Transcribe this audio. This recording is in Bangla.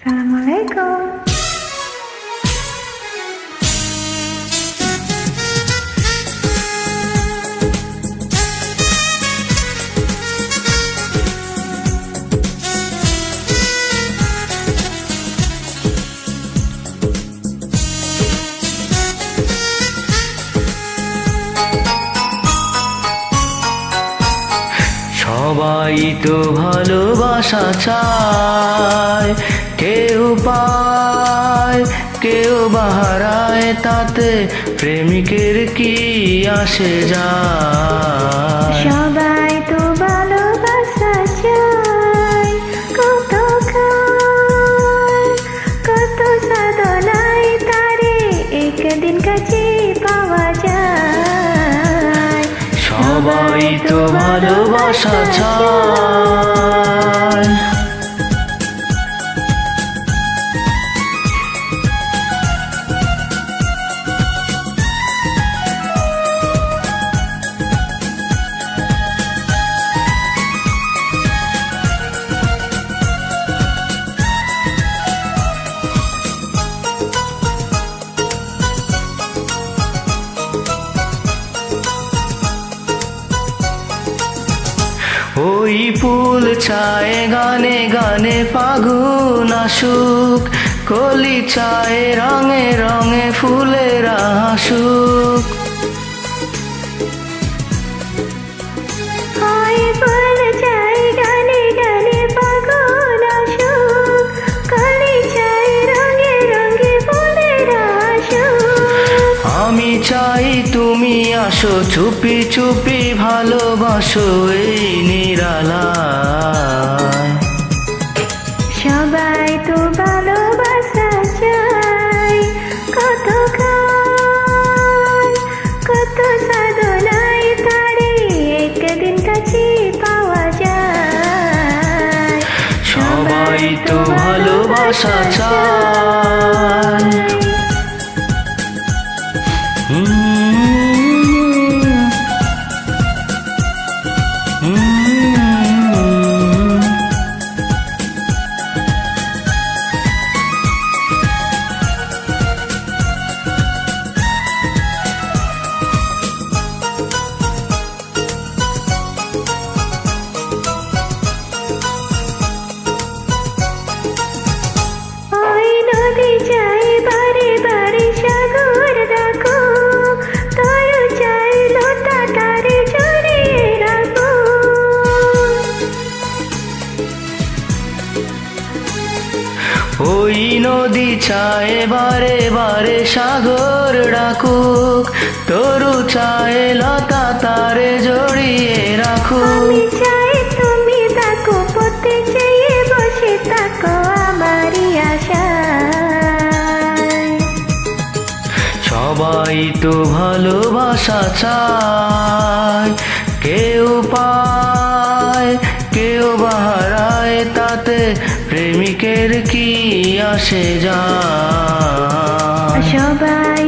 আসসালামু আলাইকুম। সবাই তো ভালোবাসা চায়, কেউ পায় কেউ বাহারায়, তাতে প্রেমিকের কি আসে যায়। সবাই তো ভালোবাসা চায়, কত খায় কত সাধনায় তারে একদিন কাছে পাওয়া যায়। সবাই তো ভালোবাসা চায়। ওই ফুল চায় গানে গানে ফাগুন আসুক, কলি চায় রঙে রঙে ফুলের হাসুক। ওই ফুল চায় গানে গানে ফাগুন আসুক, কলি চায় রঙে রঙে ফুলের হাসুক। আমি চাই তুমি আসো, চুপি চুপি ভালোবাসো এই নিরালায়। সবাই তো ভালোবাসা চায়, কত খায় কত সাধনায় তারে একদিন কাছে পাওয়া যায়। সবাই তো ভালোবাসা চায়। ওই নদী চাই বারে বারে সাগর ডাকো, তরু চাই লতা তারে জড়িয়ে রাখো। ওই নদী চায় বারে বারে সাগর ডাকুক, তরু চায় লতা তারে জড়িয়ে রাখুক। আমি চাই তুমি তাকো, পথে চেয়ে বসে থাকো আমারই আশায়। সবাই তো ভালোবাসা চায়, কেউ পায় কেউ বাহারায়, তাতে প্রেমিকের কি আসে যায়। সবাই